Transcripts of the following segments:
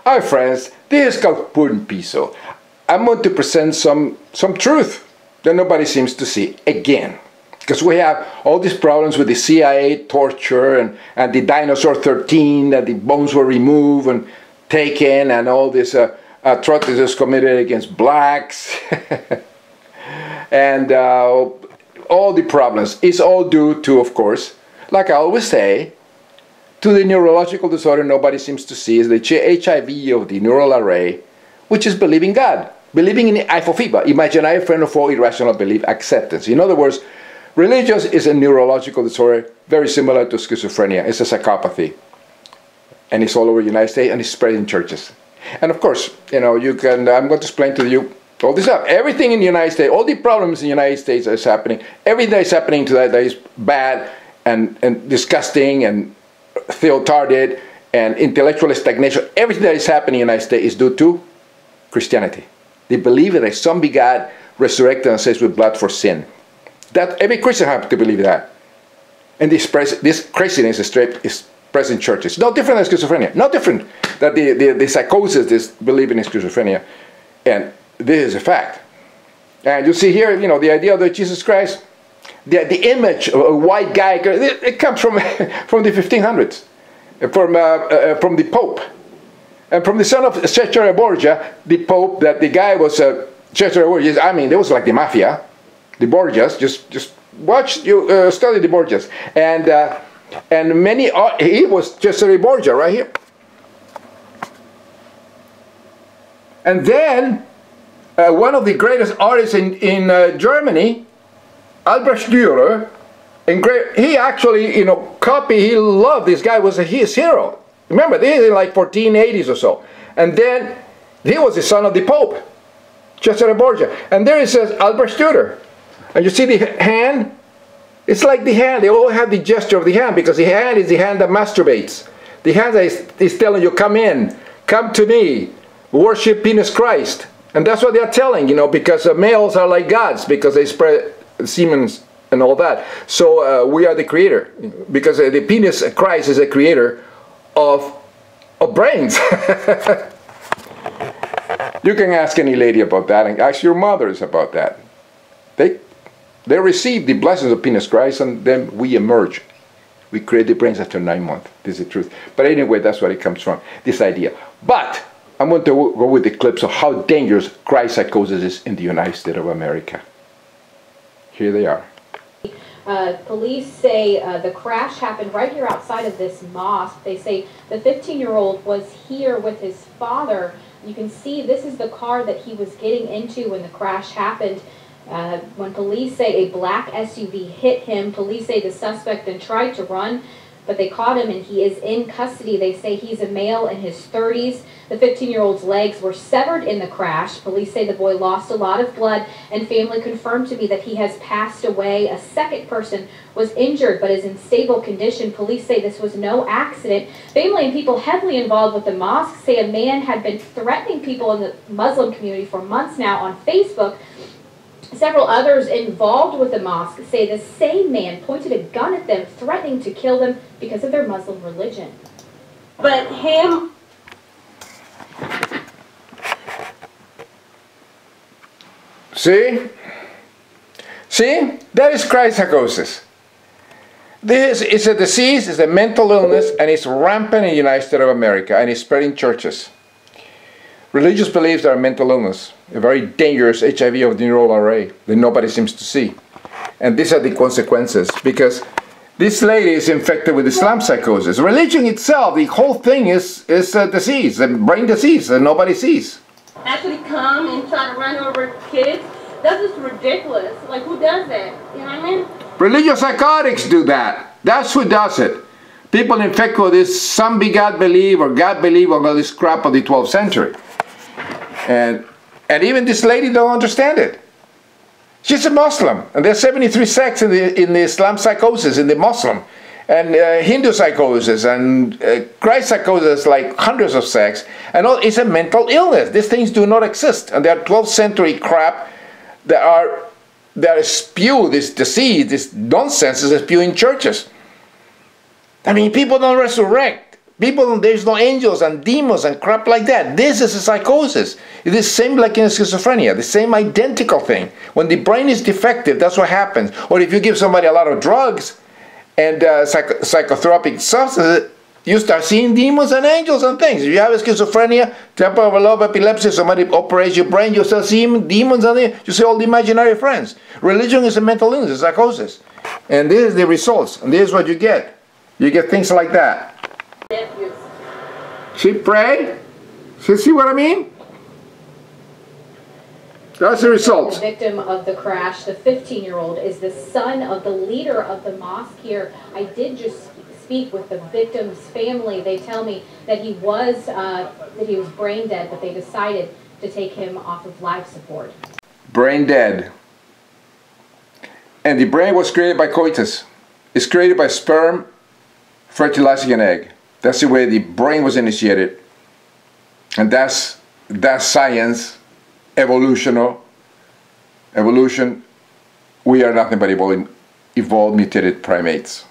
Hi friends, this is Calpurn Piso. I'm going to present some truth that nobody seems to see again. Because we have all these problems with the CIA torture and the Dinosaur 13, that the bones were removed and taken, and all these atrocities committed against blacks. And all the problems is all due to, of course, like I always say, to the neurological disorder nobody seems to see, is the HIV of the neural array, which is believing God, believing in the Iphophiba, imaginary friend of all irrational belief, acceptance. In other words, religious is a neurological disorder very similar to schizophrenia. It's a psychopathy, and it's all over the United States, and it's spread in churches. And of course, you know, you can. I'm going to explain to you all this up. Everything in the United States, all the problems in the United States that is happening, everything that is happening to that is bad and disgusting and theotarded and intellectual stagnation. Everything that is happening in the United States is due to Christianity. They believe that a zombie God resurrected and says with blood for sin. That every Christian has to believe that. And this craziness is present in churches. No different than schizophrenia. No different that the psychosis is believing in schizophrenia. And this is a fact. And you see here, you know, the idea of the Jesus Christ, the image of a white guy, it comes from the 1500s, from the Pope, and from the son of Cesare Borgia, the Pope. That the guy was Cesare Borgia. I mean, it was like the mafia, the Borgias. Just watch, study the Borgias, and many. He was Cesare Borgia right here, and then one of the greatest artists in Germany, Albrecht Dürer, he actually, you know, he loved this guy, was his hero. Remember, this is in like 1480s or so. And then he was the son of the Pope, Cesare Borgia. And there it says Albrecht Dürer. And you see the hand? It's like the hand. They all have the gesture of the hand, because the hand is the hand that masturbates. The hand that is telling you, come in, come to me, worship penis Christ. And that's what they are telling, you know, because males are like gods, because they spread semen and all that. So we are the creator, because the penis Christ is a creator of brains. You can ask any lady about that, and ask your mothers about that. They receive the blessings of penis Christ, and then we emerge. We create the brains after 9 months. This is the truth. But anyway, that's where it comes from, this idea. But I'm going to go with the clips of how dangerous ChristPsychosis is in the United States of America. Here they are. Police say the crash happened right here outside of this mosque. They say the 15-year-old was here with his father. You can see this is the car that he was getting into when the crash happened. When police say a black SUV hit him, police say the suspect then tried to run, but they caught him and he is in custody. They say he's a male in his 30s. The 15-year-old's legs were severed in the crash. Police say the boy lost a lot of blood, and family confirmed to me that he has passed away. A second person was injured but is in stable condition. Police say this was no accident. Family and people heavily involved with the mosque say a man had been threatening people in the Muslim community for months now on Facebook. Several others involved with the mosque say the same man pointed a gun at them, threatening to kill them because of their Muslim religion. But him... See? See? That is ChristPsychosis. This is a disease, it's a mental illness, and it's rampant in the United States of America, and it's spreading churches. Religious beliefs are a mental illness, a very dangerous HIV of the neural array that nobody seems to see. And these are the consequences, because this lady is infected with Islam psychosis. Religion itself, the whole thing is a disease, a brain disease that nobody sees. Actually come and try to run over kids, that's just ridiculous. Like, who does that? You know what I mean? Religious psychotics do that. That's who does it. People infected with this zombie God belief or God belief or all this crap of the 12th century. And even this lady don't understand it. She's a Muslim, and there's 73 sects in the Islam psychosis, in the Muslim, and Hindu psychosis, and ChristPsychosis, like hundreds of sects, and all, it's a mental illness. These things do not exist, and they are 12th century crap that are spewed, this disease, this nonsense is spewed in churches. I mean, people don't resurrect. People, there's no angels and demons and crap like that. This is a psychosis. It is same like in schizophrenia, the same identical thing. When the brain is defective, that's what happens. Or if you give somebody a lot of drugs and psychotropic substances, you start seeing demons and angels and things. If you have a schizophrenia, temporal lobe epilepsy, somebody operates your brain, you start seeing demons and you see all the imaginary friends. Religion is a mental illness, a psychosis. And this is the results, and this is what you get. You get things like that. See, pray? See what I mean? That's the results. The victim of the crash, the 15-year-old, is the son of the leader of the mosque here. I did just speak with the victim's family. They tell me that he was brain dead, but they decided to take him off of life support. Brain dead. And the brain was created by coitus. It's created by sperm fertilizing an egg. That's the way the brain was initiated. And that's science, evolution. We are nothing but evolved mutated primates.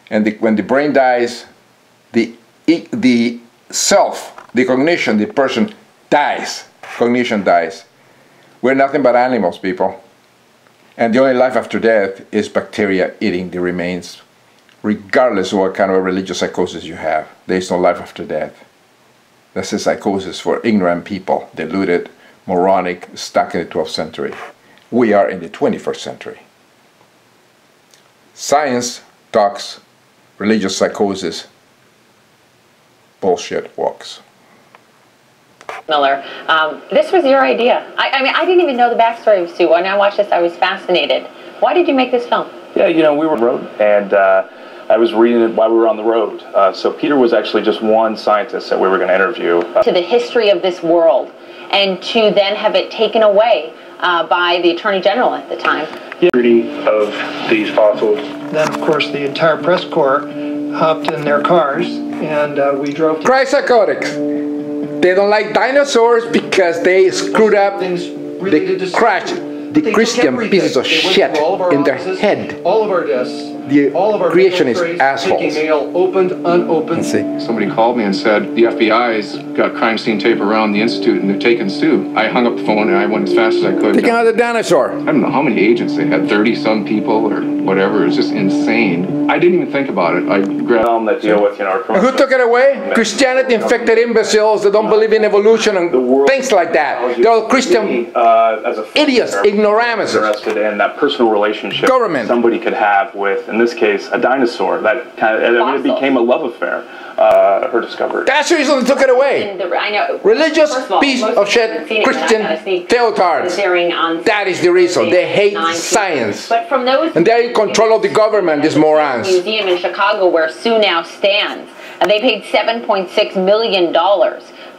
And when the brain dies, the self, the cognition, the person dies. Cognition dies. We're nothing but animals, people. And the only life after death is bacteria eating the remains, regardless of what kind of religious psychosis you have. There is no life after death. That's a psychosis for ignorant people, deluded, moronic, stuck in the 12th century. We are in the 21st century. Science talks, religious psychosis, bullshit walks. Miller, this was your idea. I mean, I didn't even know the backstory of Sue. When I watched this, I was fascinated. Why did you make this film? Yeah, you know, we were on the road, and I was reading it while we were on the road. So Peter was actually just one scientist that we were going to interview. To the history of this world, and to then have it taken away by the Attorney General at the time. Of these fossils. Then, of course, the entire press corps hopped in their cars, and we drove to... ChristPsychosis. They don't like dinosaurs because they screwed up, they crashed the Christian pieces of shit in their head. All of our desks, The all of our creationist assholes. taking mail, opened, unopened. Somebody called me and said, the FBI's got crime scene tape around the Institute and they're taking Sue. I hung up the phone and I went as fast as I could. Taking out the dinosaur. I don't know how many agents they had, 30-some people or whatever. It was just insane. I didn't even think about it. I grabbed That deal with, you know, our Who took it away? Christianity infected imbeciles that don't believe in evolution and things like that. They're all Christian idiots, ignoramuses. Interested in that personal relationship somebody could have with, in this case, a dinosaur. That kind of, I mean, it became a love affair. Her discovery. That's the reason they took it away. I know. Religious piece of shit, Christian theotards. That is the reason. They hate science. But from those, and they're in control of the government, these morons. Museum in Chicago where Sue now stands. And they paid $7.6 million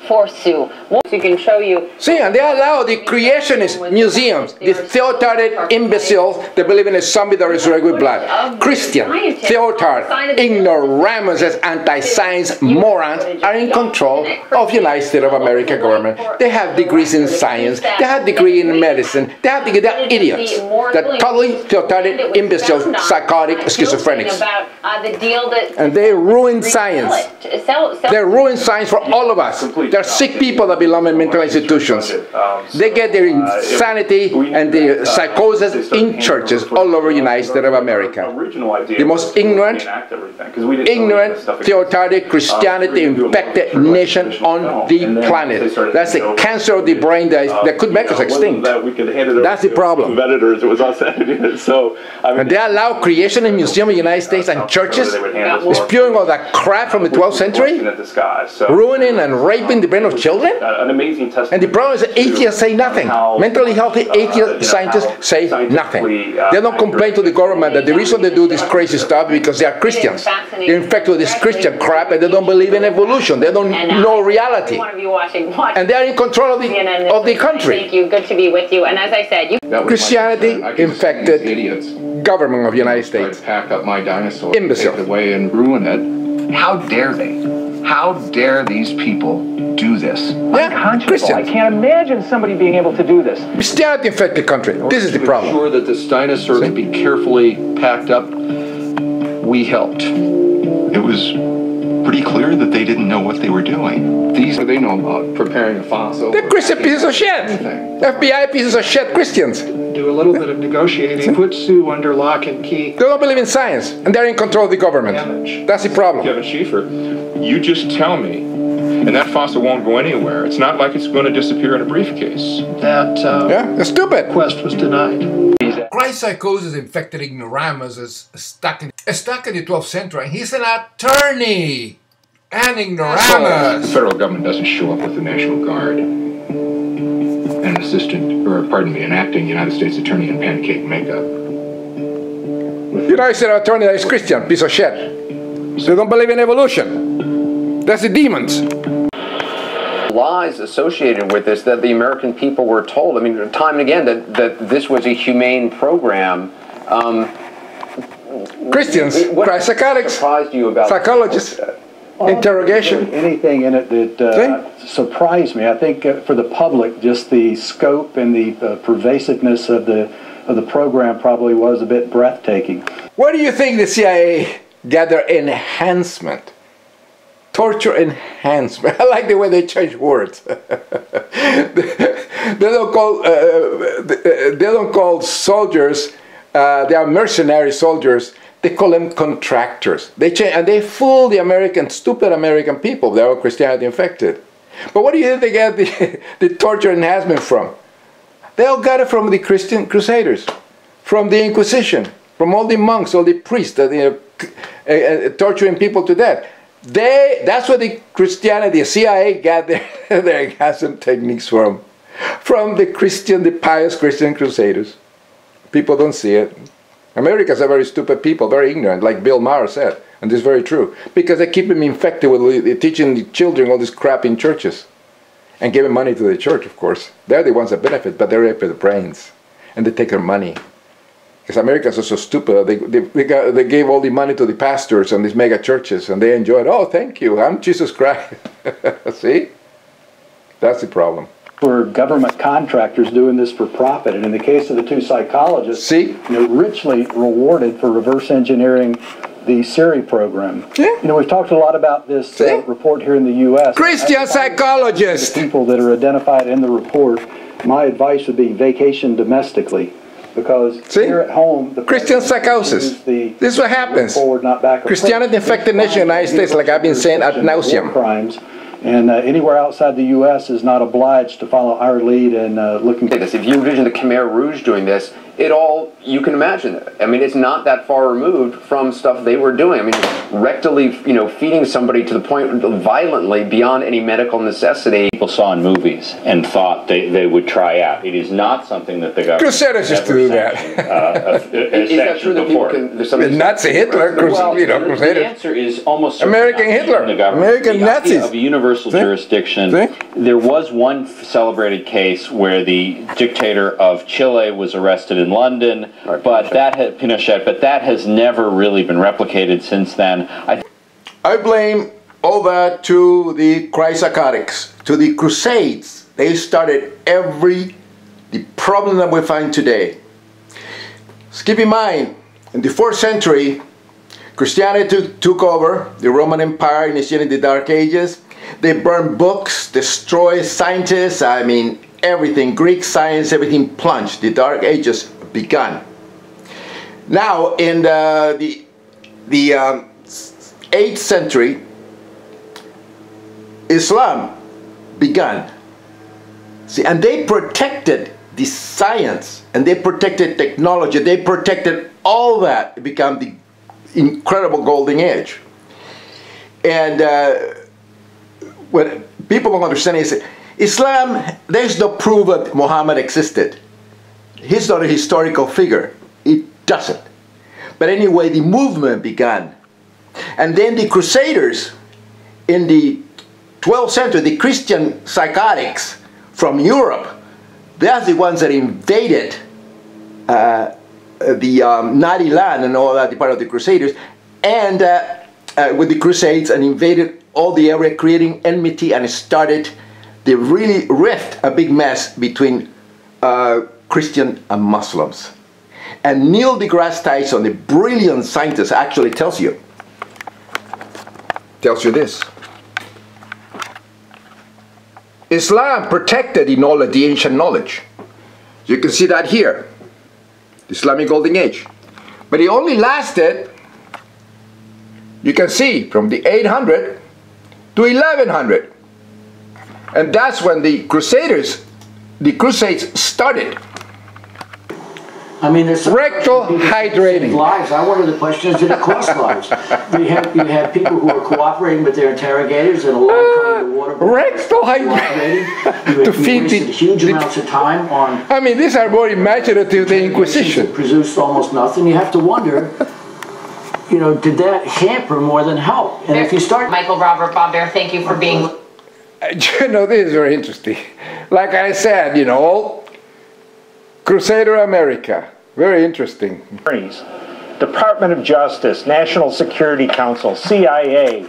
for Sue. Once you can show you. See, and they allow the creationist museums, the theotarded imbeciles that believe in a zombie that resurrects with blood. Christian, theotard, ignoramuses, anti-science morons are in control of the United States of America government. They have degrees in science, they have degrees in medicine, they have degrees, they're idiots. They're totally theotarded imbeciles, psychotic, schizophrenics. And they ruin science. They ruin science for all of us. They're sick people that belong in mental institutions. They get their insanity and their psychosis in churches all over the United States of America. The most ignorant, theocratic, Christianity infected nation on the planet. That's the cancer of the brain that could make us extinct. That's the problem. And they allow creation in museums in the United States and churches spewing all that crap from the 12th century, ruining and raping the brain of children. And the problem is that atheists say nothing. Mentally healthy atheist scientists say nothing. They don't complain to the government that the reason they do this crazy stuff is because they are Christians. They're infected with this Christian crap and they don't believe in evolution. They don't know reality. And they are in control of the country. Thank you. Good to be with you. And as I said, Christianity infected government of the United States. Pack up my dinosaur, Imbecile. take it away and ruin it. How dare they? How dare these people do this? Yeah, Christian. I can't imagine somebody being able to do this. Christianity infected country. This is the problem. To ensure that this dinosaur could be carefully packed up, we helped. It was pretty clear that they didn't know what they were doing. These they know about preparing a fossil. They're Christian pieces of shit. FBI pieces of shit Christians. Do a little bit of negotiating, put Sue under lock and key. They don't believe in science, and they're in control of the government. That's the problem. Kevin Schieffer, you just tell me, and that fossil won't go anywhere. It's not like it's going to disappear in a briefcase. That they're stupid. request was denied. ChristPsychosis infected ignoramus is stuck in the 12th century, and he's an attorney. An ignoramus. The federal government doesn't show up with the National Guard. An assistant, or pardon me, an acting United States attorney in pancake makeup. You know, he's an attorney that is Christian, piece of shit. So they don't believe in evolution. That's the demons. Lies associated with this that the American people were told. I mean, time and again, that this was a humane program. Christians, psychotics, surprised you about psychologists, interrogation. Anything in it that surprised me. I think for the public, just the scope and the pervasiveness of the program probably was a bit breathtaking. Where do you think the CIA got their enhancement? Torture enhancement. I like the way they change words. They don't call soldiers. They are mercenary soldiers. They call them contractors. They change, and they fool the stupid American people. They're all Christianity infected. But what do you think they get the torture enhancement from? They all got it from the Christian Crusaders, from the Inquisition, from all the monks, all the priests that torturing people to death. That's where the CIA got their enhancement techniques from the pious Christian Crusaders. People don't see it. Americans are very stupid people, very ignorant, like Bill Maher said, and this is very true, because they keep them infected with teaching the children all this crap in churches, and giving money to the church, of course. They're the ones that benefit, but they're for the brains, and they take their money. Because Americans are so stupid, they gave all the money to the pastors and these mega churches, and they enjoyed, oh, thank you, I'm Jesus Christ. See? That's the problem. For government contractors doing this for profit, and in the case of the two psychologists, richly rewarded for reverse engineering the Siri program. You know, we've talked a lot about this report here in the U.S. Christian psychologists! The people that are identified in the report, my advice would be vacation domestically. Because here at home, the Christian psychosis. This is what happens. Christianity infected nation in the United States, like I've been saying ad nauseum. Crimes, and anywhere outside the U.S. is not obliged to follow our lead and looking. If you envision the Khmer Rouge doing this, you can imagine it. I mean, it's not that far removed from stuff they were doing. I mean, rectally, feeding somebody to the point violently beyond any medical necessity. People saw in movies and thought they would try out. It is not something that the government. Crusaders used to do that. Is that true that people can? Nazi Hitler, Crusaders. The answer is almost American Hitler, American Nazis. Of a universal jurisdiction. There was one celebrated case where the dictator of Chile was arrested in London, but Pinochet, but that has never really been replicated since then. I blame all that to the ChristPsychotics, to the Crusades. They started the problem that we find today. Just keep in mind, in the 4th century, Christianity took over the Roman Empire, initiating the Dark Ages. They burned books, destroyed scientists, I mean, everything, Greek science, everything plunged. The Dark Ages begun. Now, in the 8th century, Islam began. See, and they protected the science, and they protected technology, they protected all that. It became the incredible golden age. And what people don't understand is Islam, there's no proof that Muhammad existed. He's not a historical figure. It doesn't. But anyway, the movement began. And then the Crusaders in the 12th century, the Christian psychotics from Europe, they're the ones that invaded the Nadi land and all that, the part of the Crusaders, and with the Crusades, and invaded all the area, creating enmity, and started, they really rift a big mess between Christian and Muslims. And Neil deGrasse Tyson, the brilliant scientist, actually tells you tells you this. Islam protected in all of the ancient knowledge. You can see that here, the Islamic Golden Age. But it only lasted, you can see, from the 800 to 1100. And that's when the Crusades started. I mean, there's rectal hydrating. Lives. I wonder the question is, did it cost lives? You have people who are cooperating with their interrogators and allowing the water. Rectal hydrating. To feed huge amounts of time on. I mean, these are more imaginative than Inquisition. Produced almost nothing. You have to wonder, you know, did that hamper more than help? And if you start, Michael, Robert, Bob Bear, thank you for being. You know, this is very interesting. Like I said, you know. Crusader America, very interesting. Department of Justice, National Security Council, CIA,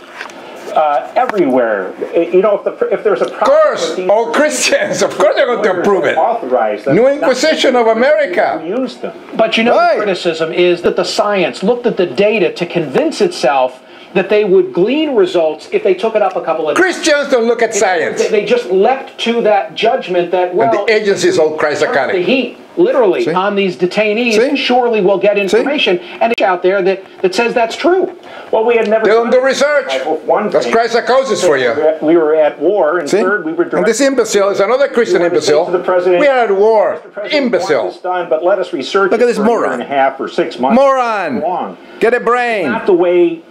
everywhere. You know, if there's a problem, of course, all Christians, of course they're going to approve it. Authorize them. New Inquisition of America. Use them. But you know, the criticism is that the science looked at the data to convince itself that they would glean results if they took it up a couple of Christians don't look at science. They just leapt to that judgment that, well, and the agencies all Christ-psychotic. The heat, literally, on these detainees, surely we'll get information and it's out there that says that's true. Well, we had never done the research. That's Christ-psychosis for you. We were at war, and third, we were and this imbecile is another Christian imbecile. We are at war. Imbecile. Done, but let us research. Look at this moron. A year and a half or 6 months. Moron. Get a brain. It's not the way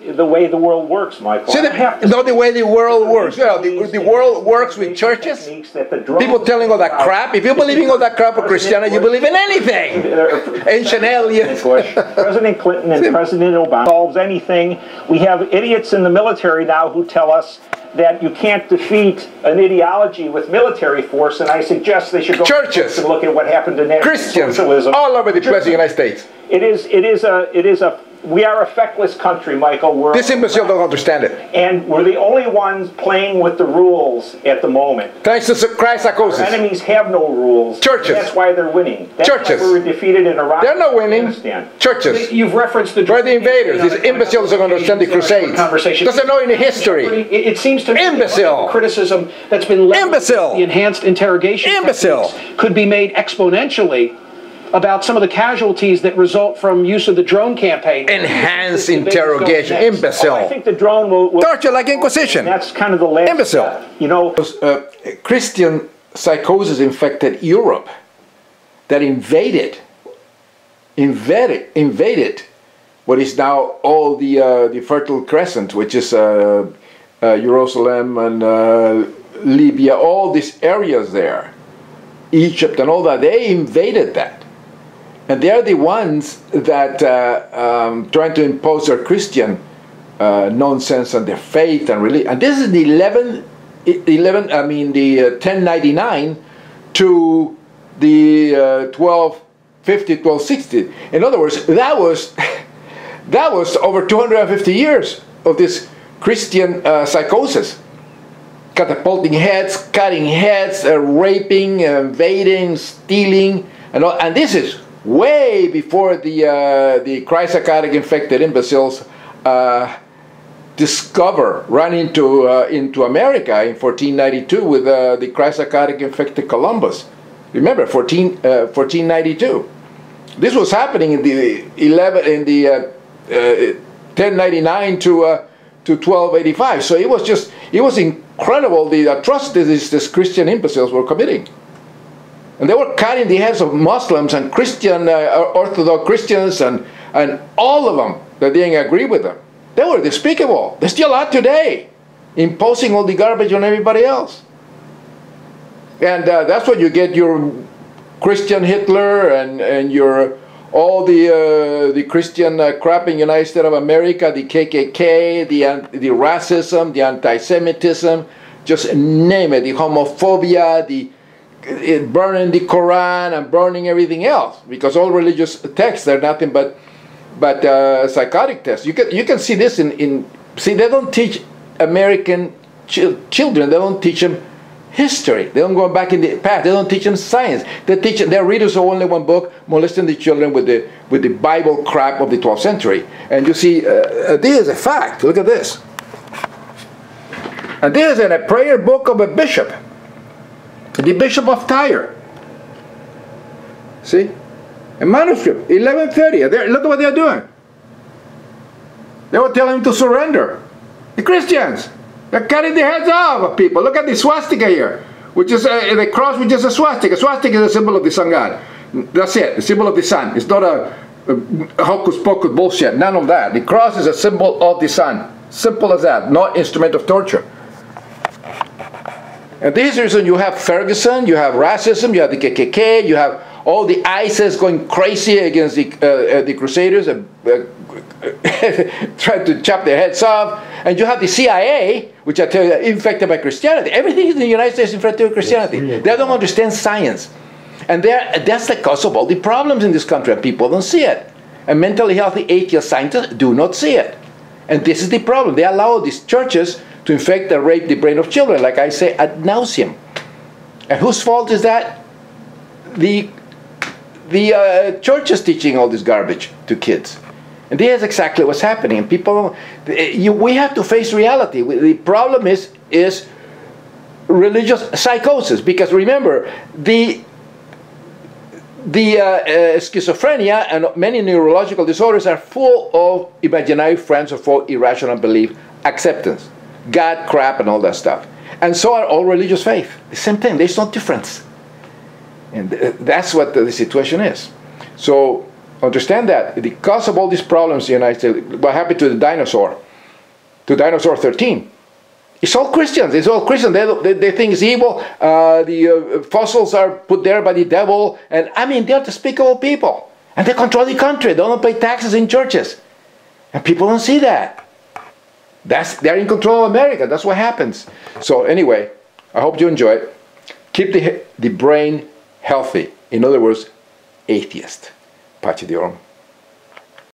the world works, Michael. See, not the way the world works. Well, the world works with churches. People telling all that crap. If you believe in all that crap of Christianity, you believe in anything. Ancient aliens. President Clinton and President Obama solves anything. We have idiots in the military now who tell us that you can't defeat an ideology with military force, and I suggest they should go churches and look at what happened to Christians socialism all over the place in the United States. We are a feckless country, Michael. This imbecile don't understand it. And we're the only ones playing with the rules at the moment. Thanks to Christ-psychosis. Our enemies have no rules. Churches. That's why they're winning. That's churches. why we were defeated in Iraq. They're not winning. Churches. You've referenced the... We're the invaders. These imbeciles don't understand the Crusades. Doesn't know any history. It seems to me imbecile. The criticism that's been leveled the enhanced interrogation could be made exponentially about some of the casualties that result from use of the drone campaign. Enhanced interrogation, imbecile. I think the drone will torture like Inquisition. That's kind of the last imbecile. Step, you know, Christian psychosis infected Europe, that invaded what is now all the Fertile Crescent, which is Jerusalem and Libya, all these areas there, Egypt and all that. They invaded that. And they are the ones that trying to impose their Christian nonsense on their faith and religion. And this is the 1099 to the 1250, 1260. In other words, that was over 250 years of this Christian psychosis, catapulting heads, cutting heads, raping, invading, stealing, and all. And this is way before the Christ-psychotic infected imbeciles ran into America in 1492 with the Christ-psychotic infected Columbus. Remember, 1492. This was happening in the 1099 to 1285. So it was incredible the atrocities these Christian imbeciles were committing. And they were cutting the heads of Muslims and Christian, Orthodox Christians and all of them that didn't agree with them. They were despicable. They still are today, imposing all the garbage on everybody else. And that's what you get your Christian Hitler and your all the Christian crap in the United States of America, the KKK, the racism, the anti-Semitism, just name it, the homophobia, burning the Quran and burning everything else, because all religious texts are nothing but psychotic texts. You can see this see, they don't teach American children. They don't teach them history. They don't go back in the past. They don't teach them science. They teach their readers of only one book, molesting the children with the Bible crap of the 12th century. And you see, this is a fact. Look at this. And this is in a prayer book of a bishop, the Bishop of Tyre. See? A manuscript, 1130. Look at what they're doing. They were telling him to surrender. The Christians, they're cutting the heads off of people. Look at the swastika here, which is the cross, which is a swastika. A swastika is a symbol of the sun god. That's it, the symbol of the sun. It's not a hocus pocus bullshit, none of that. The cross is a symbol of the sun. Simple as that, not instrument of torture. And this is the reason you have Ferguson, you have racism, you have the KKK, you have all the ISIS going crazy against the Crusaders and trying to chop their heads off. And you have the CIA, which I tell you, infected by Christianity. Everything in the United States is infected by Christianity. They don't understand science. And that's the cause of all the problems in this country, and people don't see it. And mentally healthy atheist scientists do not see it. And this is the problem. They allow these churches to infect and rape the brain of children, like I say, ad nauseum. And whose fault is that? The church is teaching all this garbage to kids. And this is exactly what's happening. And people, we have to face reality. The problem is religious psychosis. Because remember, the schizophrenia and many neurological disorders are full of imaginary friends or full irrational belief, acceptance, God, crap, and all that stuff. And so are all religious faith. The same thing. There's no difference. And that's what the situation is. So understand that the cause of all these problems in the United States, what happened to the dinosaur, to Dinosaur 13, it's all Christians. It's all Christians. They think it's evil. The fossils are put there by the devil. And I mean, they're despicable people. And they control the country. They don't pay taxes in churches. And people don't see that. They're in control of America. That's what happens. So anyway, I hope you enjoy it. Keep the brain healthy. In other words, atheist. Pace Dios.